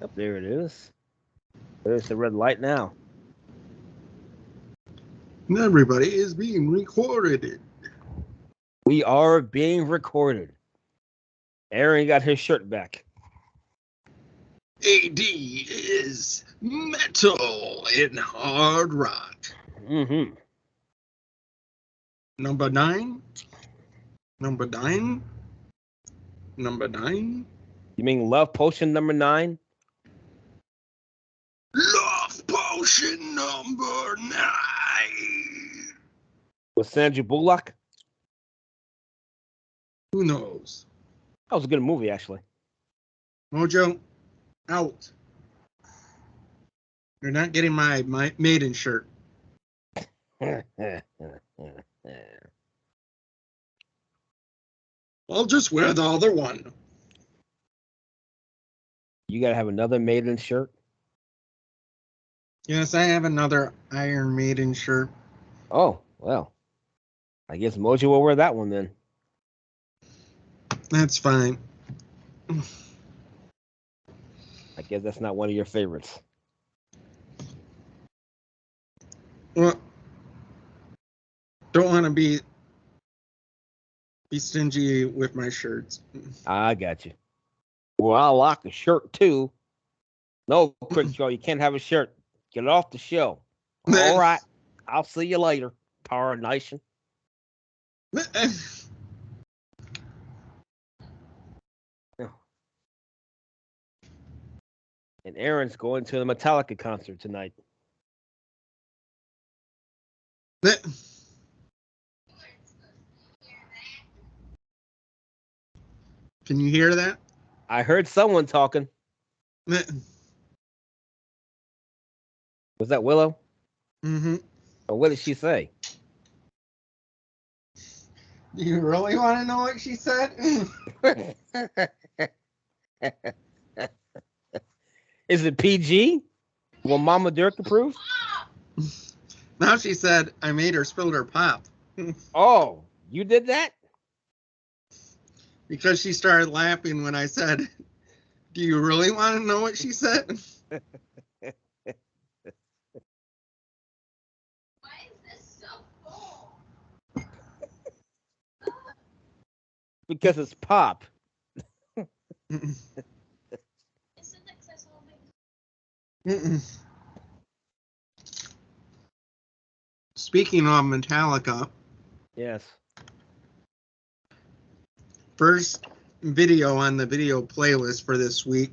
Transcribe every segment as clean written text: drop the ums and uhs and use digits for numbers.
Yep, there it is. There's the red light now. Everybody is being recorded. We are being recorded. Aaron got his shirt back. AD is metal and hard rock. Mm-hmm. Number 9. Number 9. Number 9. You mean Love Potion number 9? Love Potion number 9. With Sandra Bullock? Who knows? That was a good movie, actually. Mojo, out. You're not getting my Maiden shirt. I'll just wear the other one. You gotta have another Maiden shirt? Yes, I have another Iron Maiden shirt. Oh, well. I guess Mojo will wear that one then. That's fine. I guess that's not one of your favorites. Well, don't want to be stingy with my shirts. I got you. Well, I like a shirt too. No, Quick Joe, you can't have a shirt. Get it off the show. All right. I'll see you later, Power Nation. And Aaron's going to the Metallica concert tonight. Can you hear that? I heard someone talking. Was that Willow? Mm-hmm. Or what did she say? Do you really want to know what she said? Is it PG? Will Mama Dirk approve? Now she said I made her spill her pop. Oh, you did that? Because she started laughing when I said, do you really want to know what she said? Why is this so full? Because it's pop. Speaking of Metallica, Yes. first video on the video playlist for this week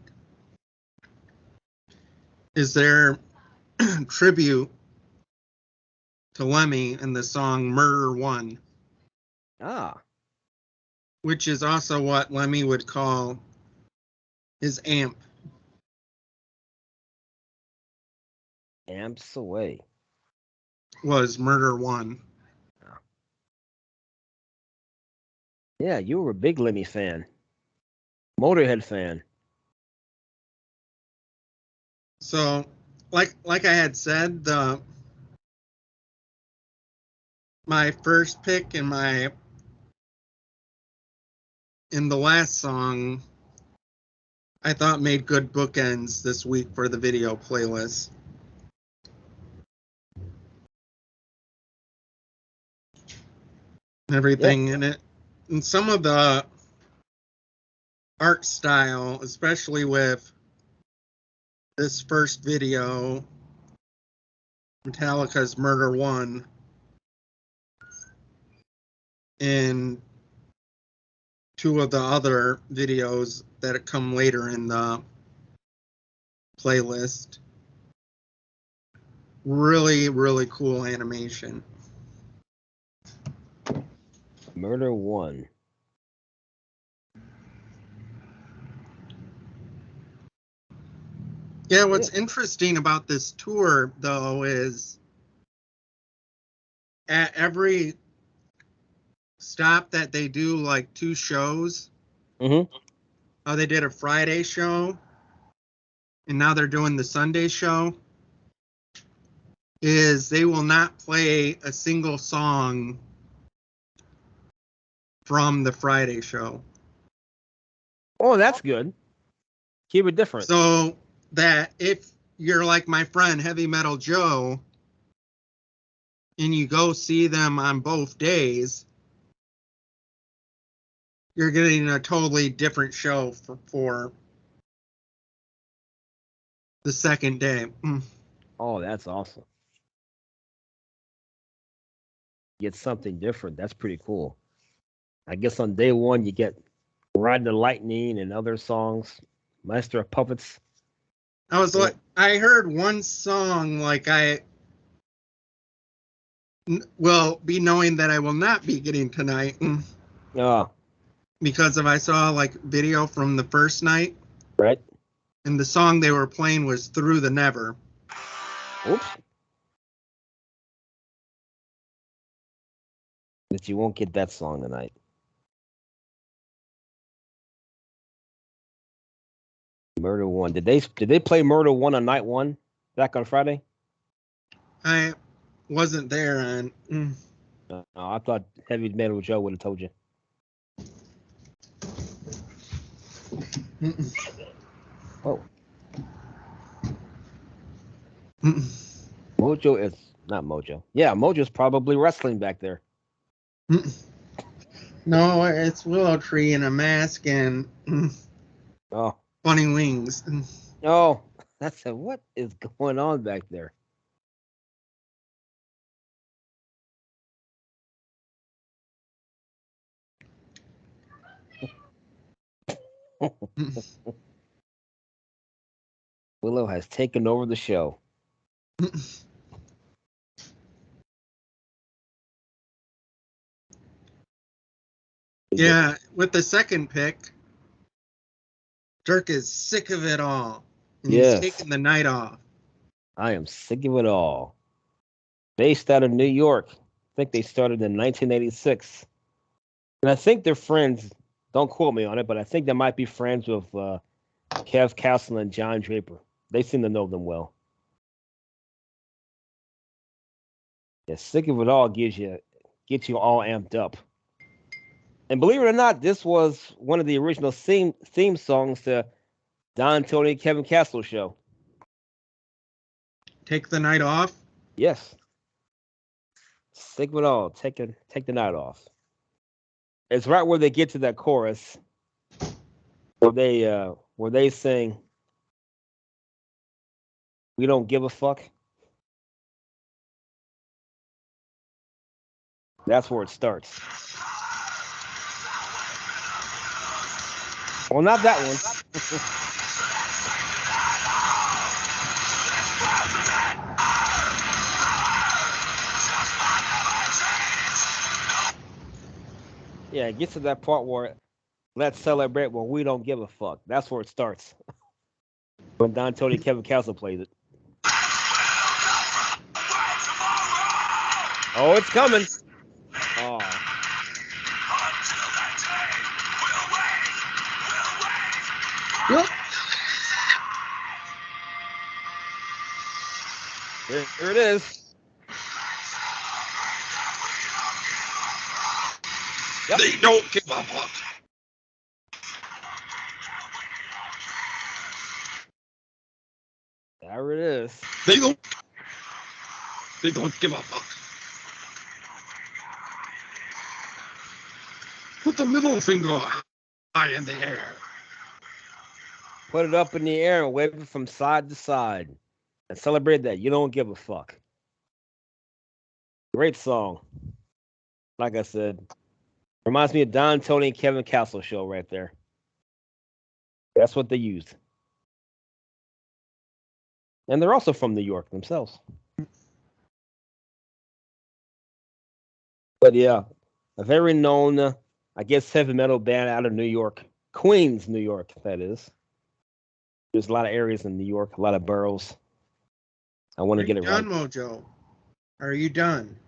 is their tribute to Lemmy in the song Murder One, which is also what Lemmy would call his amp. Amps away. Was Murder One. Yeah, you were a big Lemmy fan. Motorhead fan. So, like I had said, my first pick in the last song, I thought made good bookends this week for the video playlist. Everything in it, and some of the art style, especially with this first video, Metallica's Murder One, and two of the other videos that come later in the playlist. Really, really cool animation. Murder One. Yeah, what's interesting about this tour, though, is at every stop that they do, like 2 shows, Mm-hmm. they did a Friday show, and now they're doing the Sunday show, is they will not play a single song from the Friday show. Oh, that's good. Keep it different. So that if you're like my friend Heavy Metal Joe and you go see them on both days, you're getting a totally different show for the second day. Oh, that's awesome. Get something different. That's pretty cool. I guess on day one you get Ride the Lightning and other songs, Master of Puppets. I heard one song like I will be knowing that I will not be getting tonight because I saw like video from the first night. Right. And the song they were playing was Through the Never. Oops. But you won't get that song tonight. Murder One. Did they play Murder One on night one back on Friday? I wasn't there on. I thought Heavy Metal Joe would have told you. Oh. Mojo is not Mojo. Yeah, Mojo's probably wrestling back there. No, it's Willow Tree in a mask and funny wings. Oh, that's what is going on back there? Willow has taken over the show. Yeah, with the second pick, Dirk is sick of it all. And he's taking the night off. I am sick of it all. Based out of New York. I think they started in 1986. And I think they're friends. Don't quote me on it, but I think they might be friends with Kev Castle and John Draper. They seem to know them well. Yeah, sick of it all gets you all amped up. And believe it or not, this was one of the original theme songs to Don Tony and Kevin Castle show. Take the night off? Yes. Sick of it all. Take the night off. It's right where they get to that chorus where they sing "We Don't Give a Fuck." That's where it starts. Well, not that one. Yeah, it gets to that part where let's celebrate where we don't give a fuck. That's where it starts. When Don Tony and Kevin Castle plays it. Oh, it's coming. Oh. Yep. Here it is. Yep. They don't give a fuck. There it is. They don't give a fuck. Put the middle finger high in the air. Put it up in the air and wave it from side to side. And celebrate that you don't give a fuck. Great song. Like I said, reminds me of Don Tony and Kevin Castle show right there. That's what they used. And they're also from New York themselves. But yeah, a very known, I guess, heavy metal band out of New York. Queens, New York, that is. There's a lot of areas in New York, a lot of boroughs. I want to get it right. Done, Mojo. Are you done?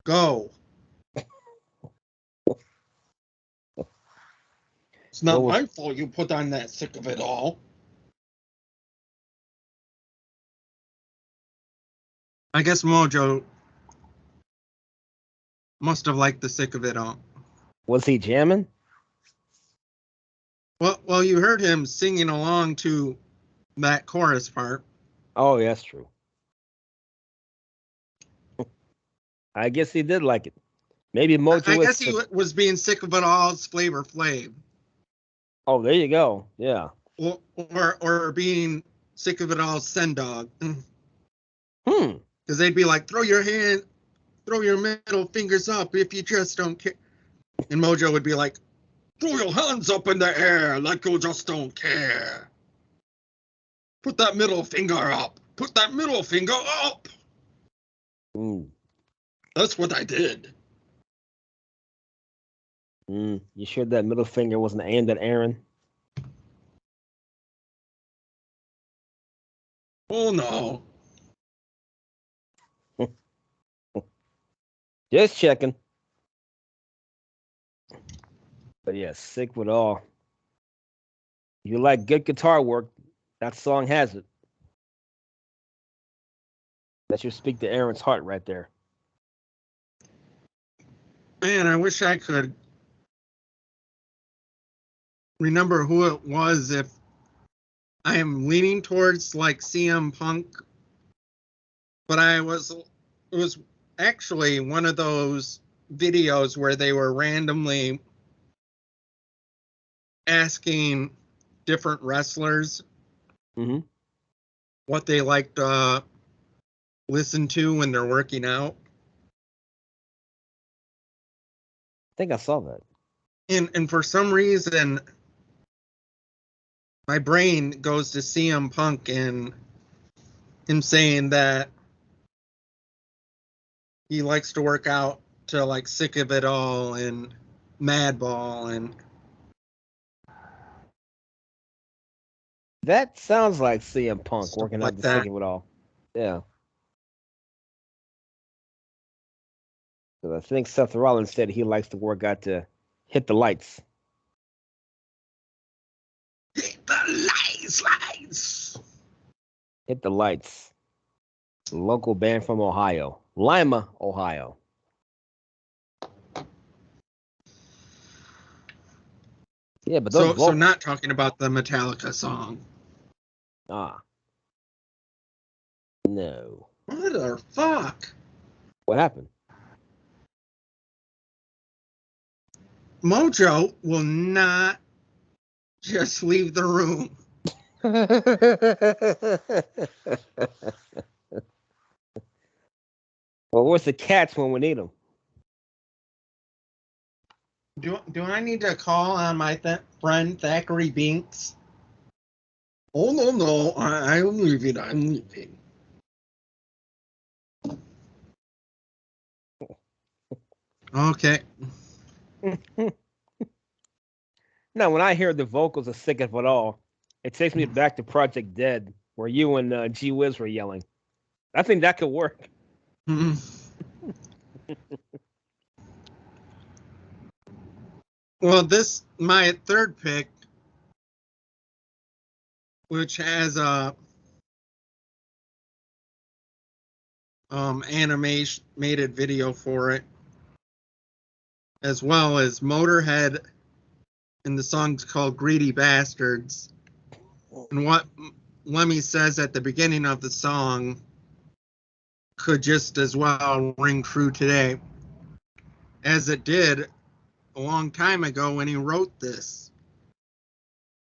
Go. It's not my fault you put on that sick of it all. I guess Mojo must have liked the sick of it all. Was he jamming? Well, you heard him singing along to that chorus part. Oh, yeah, that's true. I guess he did like it. Maybe Mojo I was. guess he was being sick of it all's Flavor Flav. Oh, there you go. Yeah. Or being sick of it all's Send Dog. Hmm. Because they'd be like, throw your middle fingers up if you just don't care. And Mojo would be like, throw your hands up in the air like you just don't care. Put that middle finger up. Put that middle finger up. That's what I did. You sure that middle finger wasn't aimed at Aaron? Oh, no. Just checking. But yeah, sick with all. You like good guitar work, that song has it. That should speak to Aaron's heart right there. Man, I wish I could remember who it was. If I am leaning towards like CM Punk, but it was actually one of those videos where they were randomly asking different wrestlers what they like to listen to when they're working out. I think I saw that. And for some reason, my brain goes to CM Punk and him saying that he likes to work out to like Sick of It All and Madball and That sounds like CM Punk stuff working out like the that. sick of it all. Yeah. Because I think Seth Rollins said he likes to work out to hit the lights. Hit the lights. Hit the lights. Local band from Ohio. Lima, Ohio. Yeah, but those So not talking about the Metallica song. No. What the fuck? What happened? Mojo will not just leave the room. Well, where's the cats when we need them? Do I need to call on my friend Thackeray Binks? Oh, no, I'm leaving. Okay. Now, when I hear the vocals of Sick of It All, it takes me back to Project Dead, where you and G Wiz were yelling. I think that could work. Well, my third pick, which has a animated video for it, as well as Motorhead, and the song's called Greedy Bastards. And what Lemmy says at the beginning of the song could just as well ring true today as it did a long time ago when he wrote this.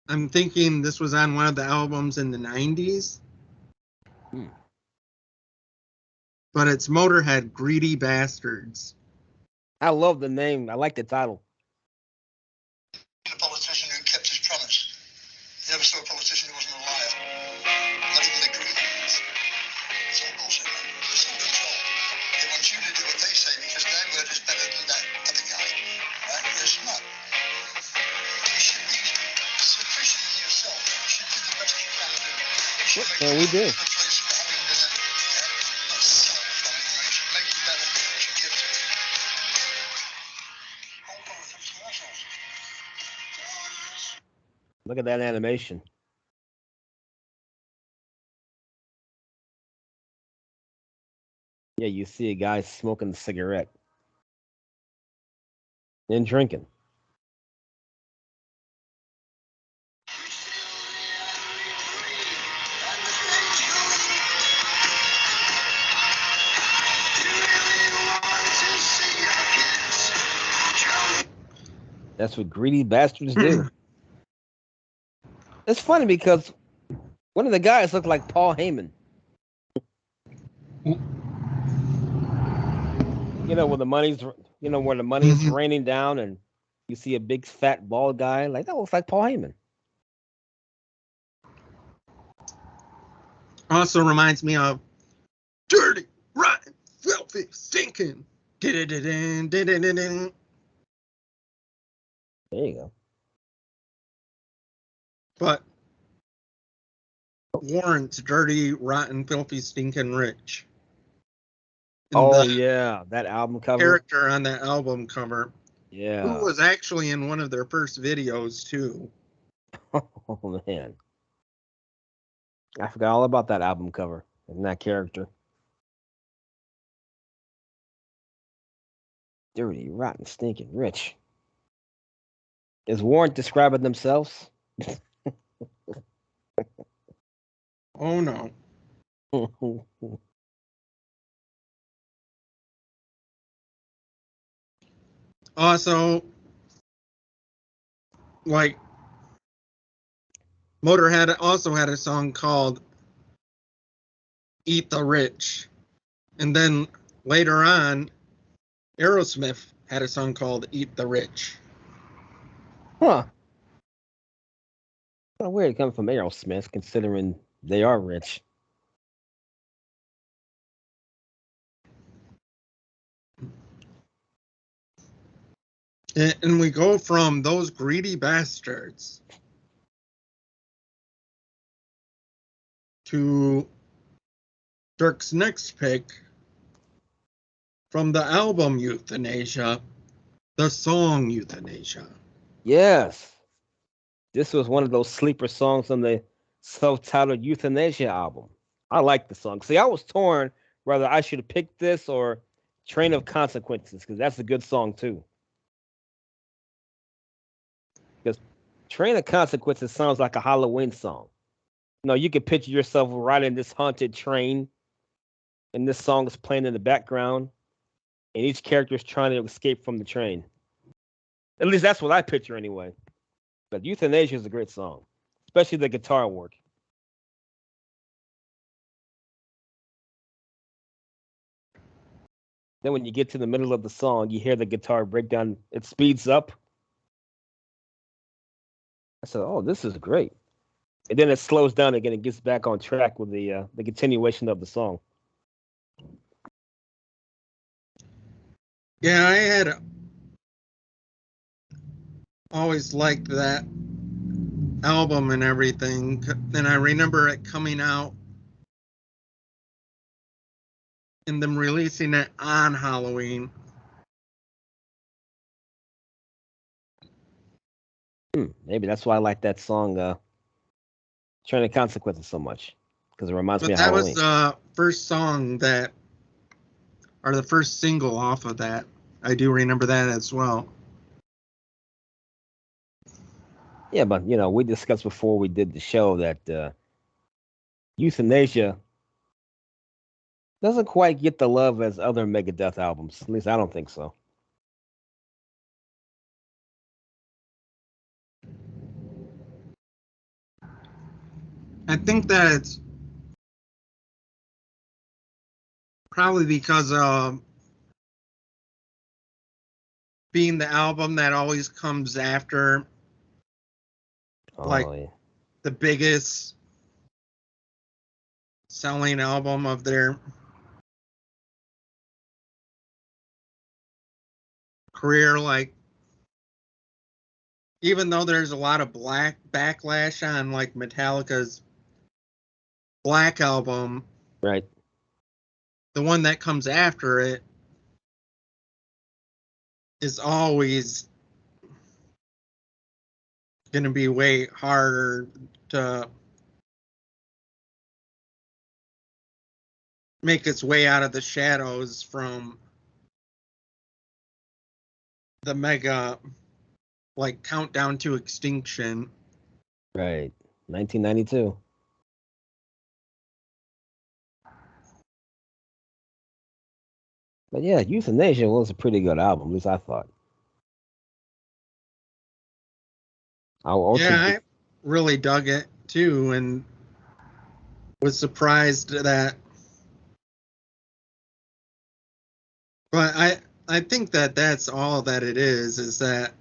I'm thinking this was on one of the albums in the 90s. But it's Motorhead, Greedy Bastards. I love the name. I like the title. A politician who kept his promise. You never saw a politician who wasn't a liar. Not even the Greens. It's all bullshit, man. It's all control. They want you to do what they say because their word is better than that other guy. Right? It's not. You should be sufficient in yourself. You should do the best you can do. You should make And we do. the place for having dinner. Not self. You should make it better. You should give to it. All politics are assholes. Look at that animation. Yeah, you see a guy smoking a cigarette and drinking. That's what greedy bastards do. It's funny because one of the guys looked like Paul Heyman. Where the money's, where the money is raining down, and you see a big fat bald guy like that looks like Paul Heyman. Also reminds me of dirty, rotten, filthy, stinking. There you go. But Warren's dirty, rotten, filthy, stinking rich. Oh yeah, that album cover. Character on that album cover. Yeah. Who was actually in one of their first videos too. Oh man. I forgot all about that album cover and that character. Dirty, rotten, stinking, rich. Is Warren describing themselves? Oh no. Also, like, Motorhead also had a song called Eat the Rich. And then later on, Aerosmith had a song called Eat the Rich. Huh. Kind of weird coming from Aerosmith, considering they are rich. And we go from those greedy bastards to Dirk's next pick from the album Youthanasia, the song Youthanasia. Yes. This was one of those sleeper songs on the self-titled Youthanasia album. I like the song. See, I was torn whether I should have picked this or Train of Consequences, because that's a good song too. Because Train of Consequences sounds like a Halloween song. You can picture yourself riding this haunted train, and this song is playing in the background, and each character is trying to escape from the train. At least that's what I picture anyway. But Youthanasia is a great song, especially the guitar work. Then when you get to the middle of the song, you hear the guitar breakdown. It speeds up. I said, "Oh, this is great." And then it slows down again and gets back on track with the continuation of the song. Yeah, I had always liked that album and everything. And I remember it coming out and them releasing it on Halloween. Maybe that's why I like that song, Train of Consequences, so much, because it reminds me of That Halloween. was the first song that, or the first single off of that. I do remember that as well. Yeah, but we discussed before we did the show that Youthanasia doesn't quite get the love as other Megadeth albums. At least I don't think so. I think that it's probably because of being the album that always comes after, like, Yeah. the biggest selling album of their career. Like, even though there's a lot of backlash on like Metallica's Black album, Right. the one that comes after it is always going to be way harder to make its way out of the shadows from the mega, like, Countdown to Extinction. Right. 1992. But yeah, Youthanasia was a pretty good album, at least I thought. I really dug it too, and was surprised that. But I think that that's all that it is that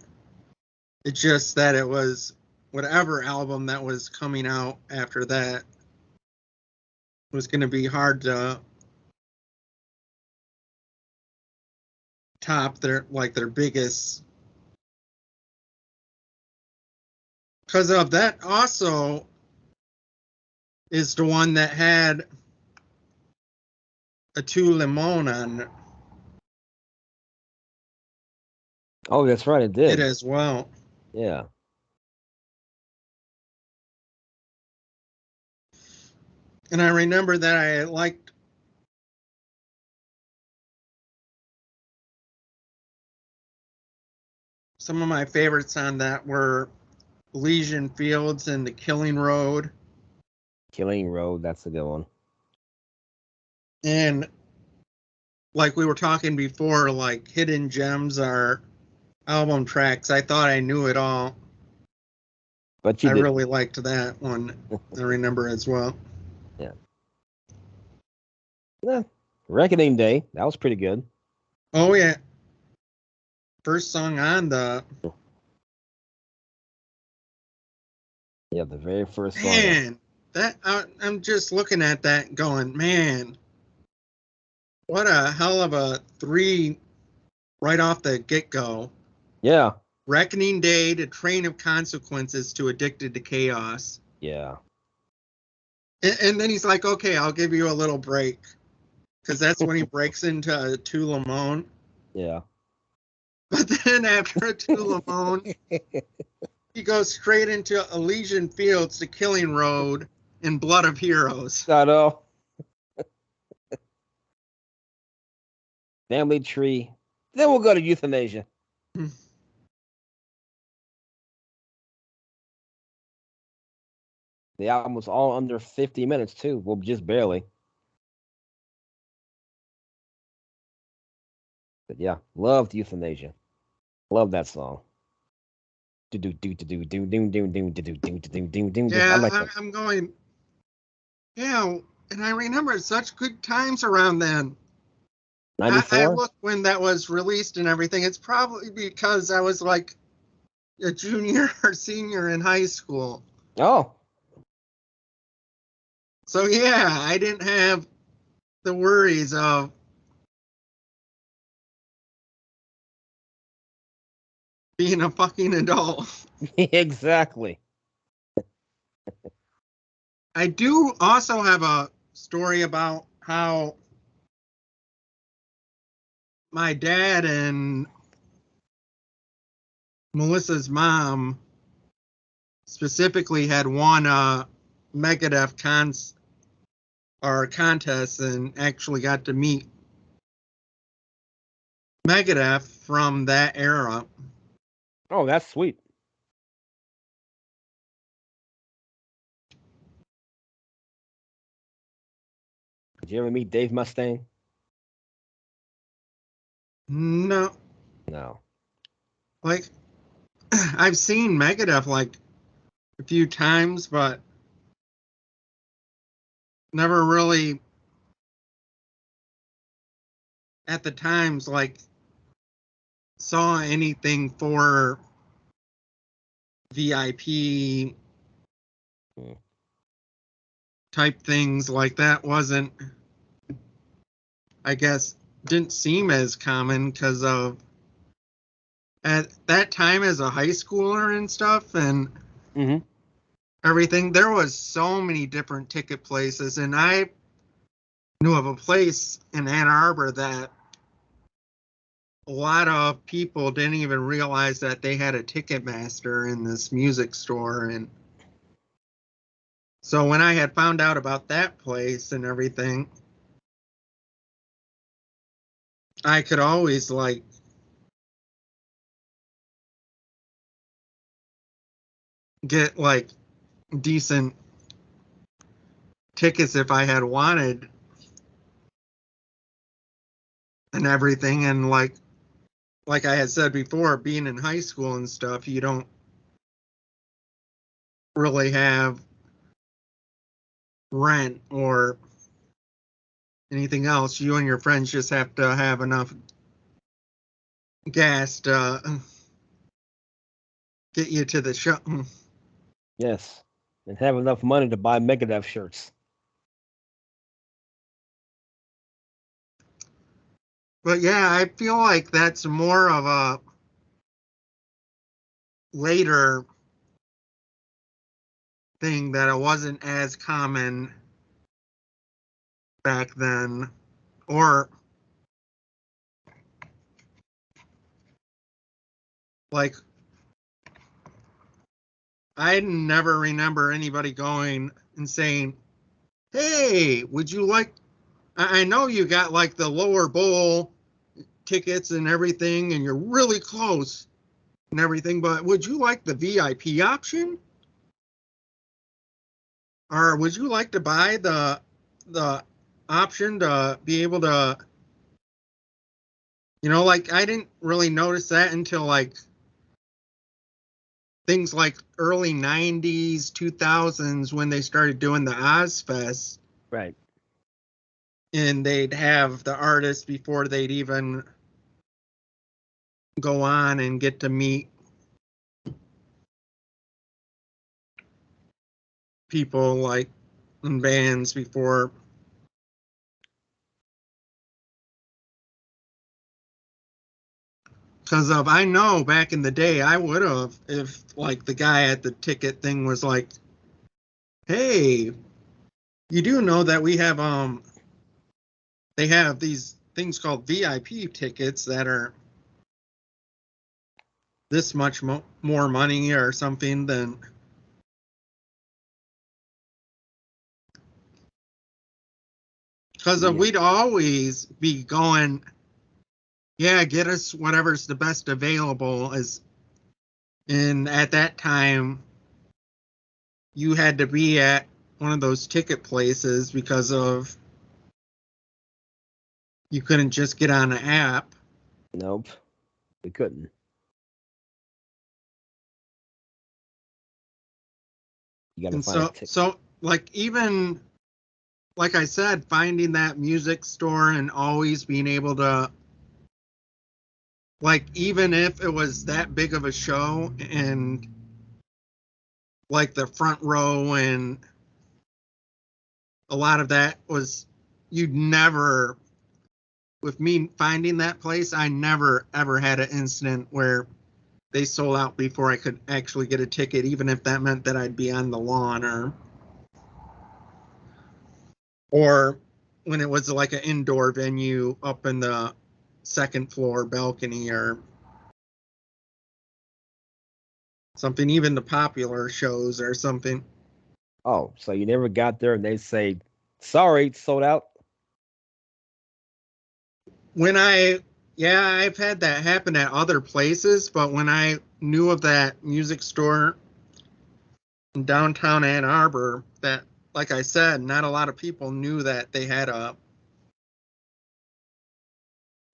it's just that it was whatever album that was coming out after that was going to be hard to top their biggest, because of that also is the one that had a Tu Limon on it Oh, that's right, it did. as well. Yeah. And I remember that I liked some of my favorites on that were Elysian Fields and The Killing Road. Killing Road, that's a good one. And like we were talking before, like Hidden Gems are album tracks. I thought I knew it all. But you I did. really liked that one. I remember as well. Yeah. Reckoning Day, that was pretty good. Oh yeah. First song on the Yeah, the very first song. man. That I'm just looking at that going, man, what a hell of a 3 right off the get-go. Yeah. Reckoning Day to Train of Consequences to Addicted to Chaos. Yeah. And then he's like, okay, I'll give you a little break. Because that's when he breaks into Tu Limon. Yeah. But then after Tu Limon, he goes straight into Elysian Fields to Killing Road and Blood of Heroes. I know. Family Tree. Then we'll go to Youthanasia. The album was all under 50 minutes too. Well, just barely. But yeah, loved Youthanasia. Love that song. I Yeah, like that. I'm going, yeah, and I remember such good times around then. I 94? looked when that was released and everything. It's probably because I was like a junior or senior in high school. Oh, So yeah, I didn't have the worries of being a fucking adult. exactly. I do also have a story about how my dad and Melissa's mom specifically had won a Megadeth contest and actually got to meet Megadeth from that era. Oh, that's sweet. Did you ever meet Dave Mustaine? No, No. like I've seen Megadeth like a few times, but never really at the times like saw anything for VIP type things. Like that wasn't, I guess, didn't seem as common because of at that time as a high schooler and stuff and everything. There was so many different ticket places, and I knew of a place in Ann Arbor that a lot of people didn't even realize that they had a Ticketmaster in this music store. And so when I had found out about that place and everything, I could always like get like decent tickets if I had wanted and everything. And like I had said before, being in high school and stuff, you don't really have rent or anything else. You and your friends just have to have enough gas to get you to the show. Yes. And have enough money to buy Megadeth shirts. But yeah, I feel like that's more of a later thing, that it wasn't as common back then. Or like, I never remember anybody going and saying, hey, would you like, I know you got like the lower bowl tickets and everything, and you're really close and everything, but would you like the VIP option? Or would you like to buy the option to be able to, like, I didn't really notice that until like things like early 90s, 2000s, when they started doing the Ozfest. Right. And they'd have the artists before they'd even go on and get to meet people like in bands before. Because I know back in the day, I would have, if like the guy at the ticket thing was like, hey, you do know that we have, they have these things called VIP tickets that are this much more money or something than. Because we'd always be going, yeah, get us whatever's the best available. And at that time, you had to be at one of those ticket places because of, you couldn't just get on an app. Nope. We couldn't. You got to And find a ticket. so like, even like I said, finding that music store and always being able to, like, even if it was that big of a show and like the front row and a lot of that was, you'd never, with me finding that place, I never ever had an incident where they sold out before I could actually get a ticket, even if that meant that I'd be on the lawn, or when it was like an indoor venue up in the second floor balcony or something, even the popular shows or something. Oh, so you never got there and they say, sorry, it's sold out? Yeah, I've had that happen at other places, but when I knew of that music store in downtown Ann Arbor, that, like I said, not a lot of people knew that they had a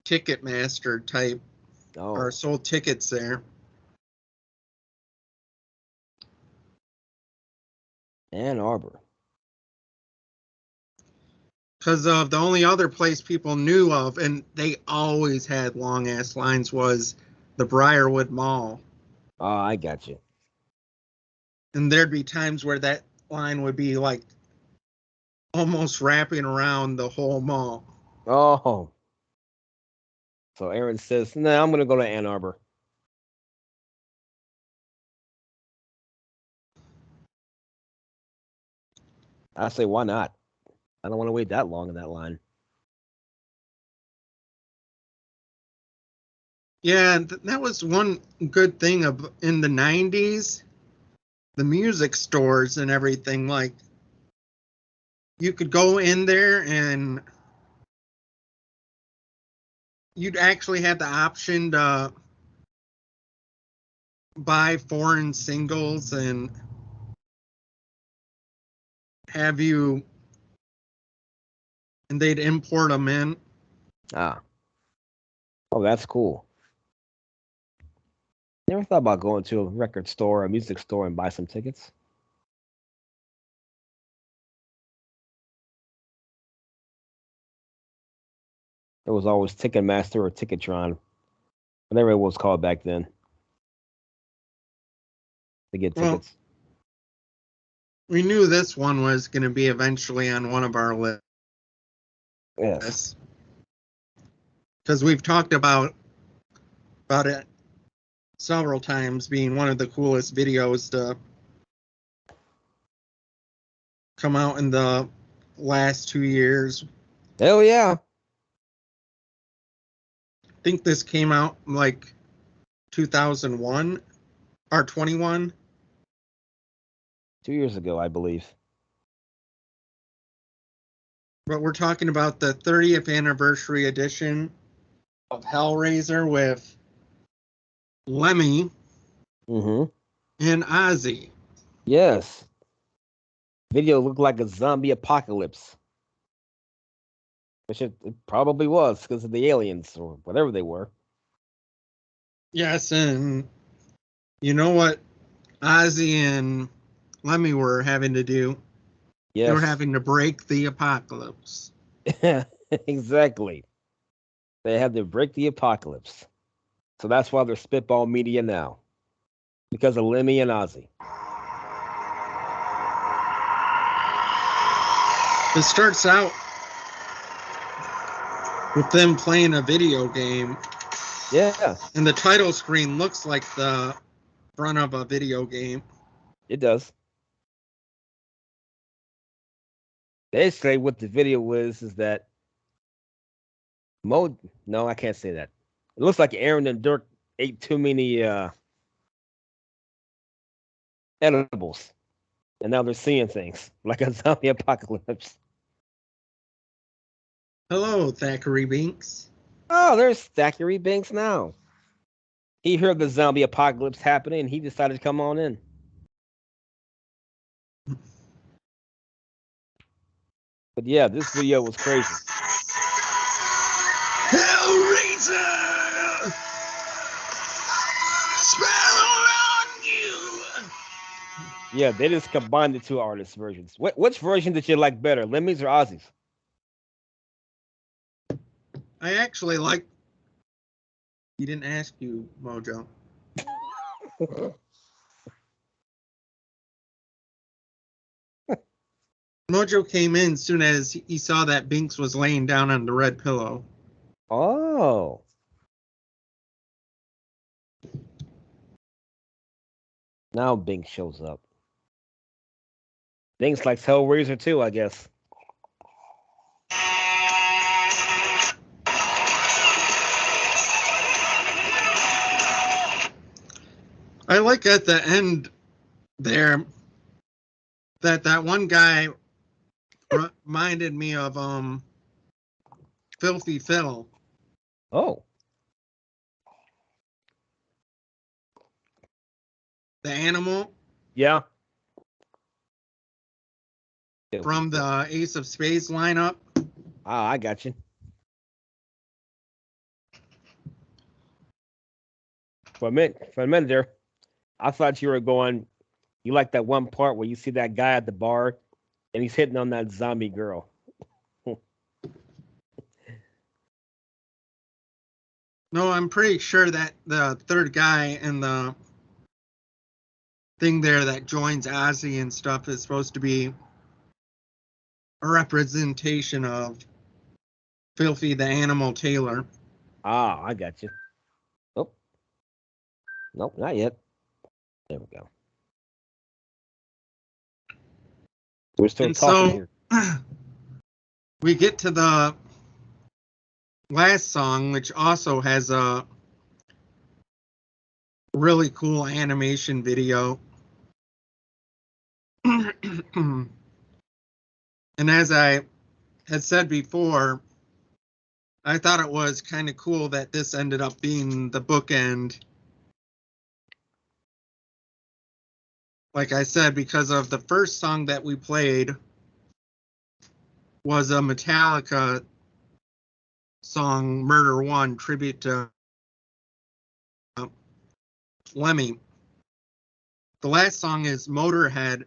Ticketmaster type or sold tickets there. Ann Arbor. Because of the only other place people knew of, and they always had long ass lines, was the Briarwood Mall. Oh, I got you. And there'd be times where that line would be like almost wrapping around the whole mall. Oh. So Aaron says, nah, I'm going to go to Ann Arbor. I say, why not? I don't want to wait that long in that line. Yeah, that was one good thing in the 90s, the music stores and everything. Like, you could go in there and you'd actually have the option to buy foreign singles and have you, and they'd import them in. Ah. Oh, that's cool. Never thought about going to a record store or a music store and buy some tickets. It was always Ticketmaster or Ticketron, whatever it was called back then, to get Well, tickets. we knew this one was going to be eventually on one of our lists. Yes. Because we've talked about it several times, being one of the coolest videos to come out in the last 2 years. Hell yeah. I think this came out like 2001 or 21. 2 years ago, I believe. But we're talking about the 30th anniversary edition of Hellraiser with Lemmy Mm-hmm. and Ozzy. Yes. Video looked like a zombie apocalypse. Which it probably was because of the aliens or whatever they were. Yes, and you know what Ozzy and Lemmy were having to do? Yes. They were having to break the apocalypse. Exactly. They had to break the apocalypse. So that's why they're spitball media now. Because of Lemmy and Ozzy. It starts out with them playing a video game. Yeah. And the title screen looks like the front of a video game. It does. Basically, what the video is that No, I can't say that. It looks like Aaron and Dirk ate too many edibles, and now they're seeing things like a zombie apocalypse. Hello, Thackeray Binks. Oh, there's Thackeray Binks now. He heard the zombie apocalypse happening, and he decided to come on in. But yeah, this video was crazy. Hellraiser! Spell on you! Yeah, they just combined the two artist versions. Which version did you like better, Lemmy's or Ozzy's? I actually like. He didn't ask you, Mojo. Mojo came in as soon as he saw that Binks was laying down on the red pillow. Oh. Now Binks shows up. Binks likes Hellraiser too, I guess. I like at the end there that one guy reminded me of Filthy Phil. Oh. The animal. Yeah. From the Ace of Spades lineup. Ah, I got you. For a minute there, I thought you were going. You like that one part where you see that guy at the bar, and he's hitting on that zombie girl. No, I'm pretty sure that the third guy in the thing there that joins Ozzy and stuff is supposed to be a representation of Filthy the Animal Taylor. Ah, I got you. Nope. Nope, not yet. There we go. We're still And talking so, here. we get to the last song, which also has a really cool animation video. And as I had said before, I thought it was kind of cool that this ended up being the bookend. Like I said, because of the first song that we played was a Metallica song, Murder One, tribute to Lemmy. The last song is Motorhead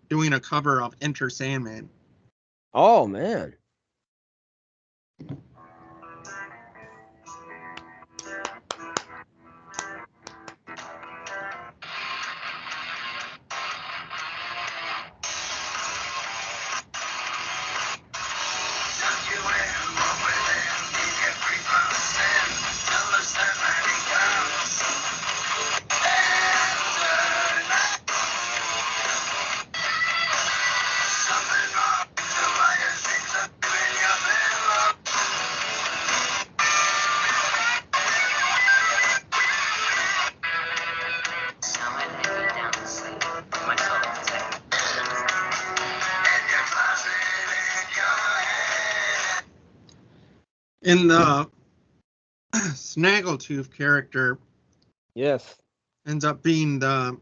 doing a cover of Enter Sandman. Oh man. In the Snaggletooth character Yes. ends up being the,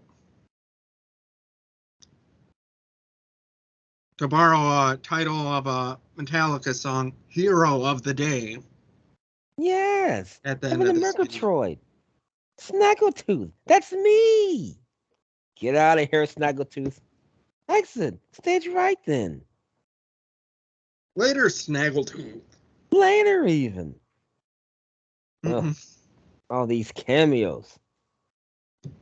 to borrow a title of a Metallica song, Hero of the Day. Yes. At the I'm end in of the this video. Murgatroyd. Snaggletooth. That's me. Get out of here, Snaggletooth. Exit. Stage right then. Later, Snaggletooth. Later, even. Mm-mm. All these cameos.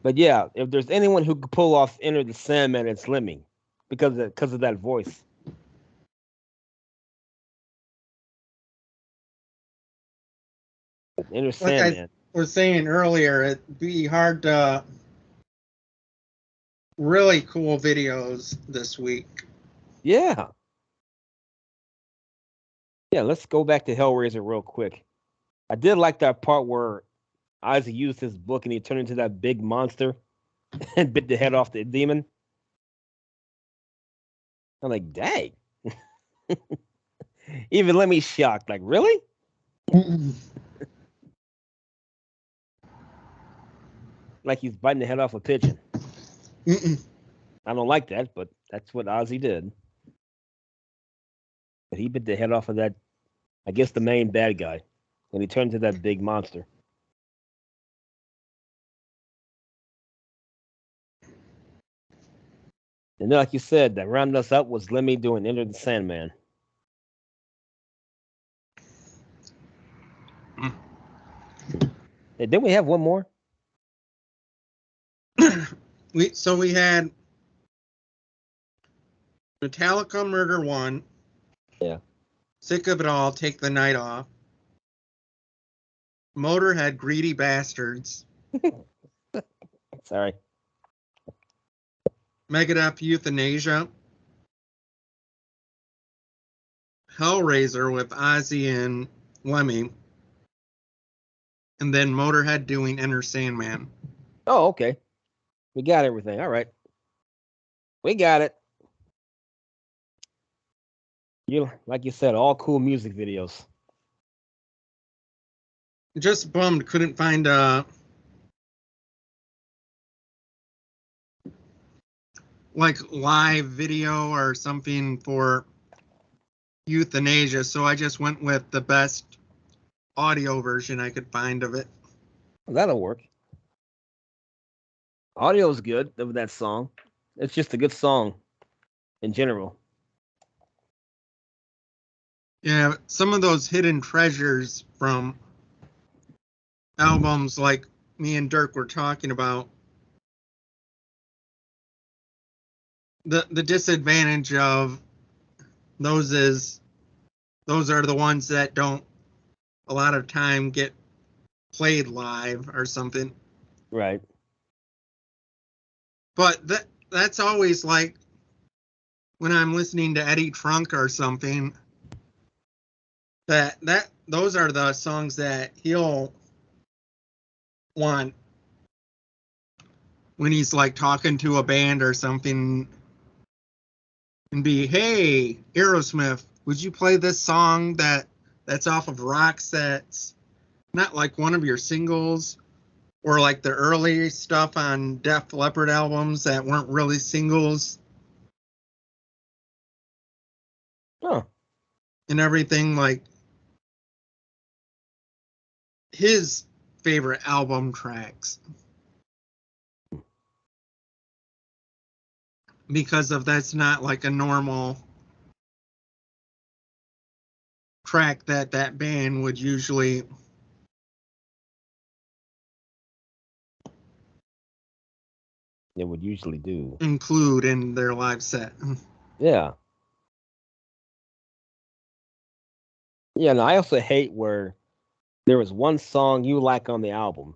But yeah, if there's anyone who could pull off Enter the Sandman, it's Lemmy because of that voice. Enter Like Sandman. I was saying earlier, it'd be hard to really cool videos this week. Yeah. Yeah, let's go back to Hellraiser real quick. I did like that part where Isaac used his book and he turned into that big monster and bit the head off the demon. I'm like, dang. Even Lemmy shocked. Like, really? Like he's biting the head off a pigeon. I don't like that, but that's what Ozzy did. But he bit the head off of that, I guess, the main bad guy when he turned into that big monster. And then, like you said, that rounded us up was Lemmy doing Enter the Sandman. Hey, didn't we have one more? We had Metallica Murder 1. Yeah. Sick of It All, Take the Night Off. Motorhead, Greedy Bastards. Sorry. Megadeth, Euthanasia. Hellraiser with Ozzy and Lemmy. And then Motorhead doing Enter Sandman. Oh, okay. We got everything. All right. We got it. You like you said, all cool music videos. Just bummed couldn't find a like live video or something for Youthanasia, so I just went with the best audio version I could find of it. That'll work. Audio is good of that song. It's just a good song in general. Yeah, some of those hidden treasures from albums like me and Dirk were talking about. The disadvantage of those is those are the ones that don't a lot of time get played live or something. Right. But that's always like when I'm listening to Eddie Trunk or something. That those are the songs that he'll want when he's like talking to a band or something and be, hey, Aerosmith, would you play this song that's off of Rocks that's not like one of your singles or like the early stuff on Def Leppard albums that weren't really singles? Oh. And everything, like his favorite album tracks. Because of that's not like a normal track that band would usually They would usually do. include in their live set. Yeah. Yeah, and I also hate where there was one song you like on the album,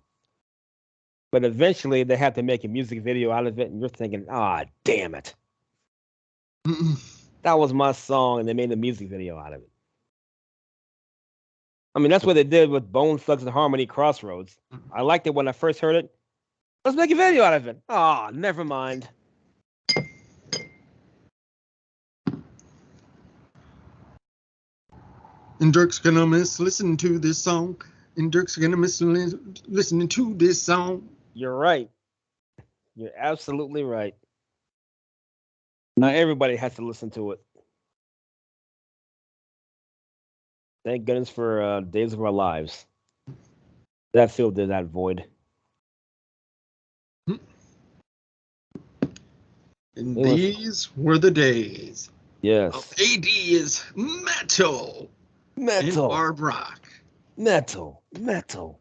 but eventually they have to make a music video out of it, and you're thinking, ah, damn it. That was my song, and they made a music video out of it. I mean, that's what they did with Bone Thugs and Harmony Crossroads. I liked it when I first heard it. Let's make a video out of it. Ah, never mind. And Dirk's gonna miss listening to this song. And Dirk's gonna miss listening to this song. You're right. You're absolutely right. Not everybody has to listen to it. Thank goodness for Days of Our Lives. That filled that void. And these were the days. Yes. AD is metal. And Metal. Barb rock. Metal. Metal.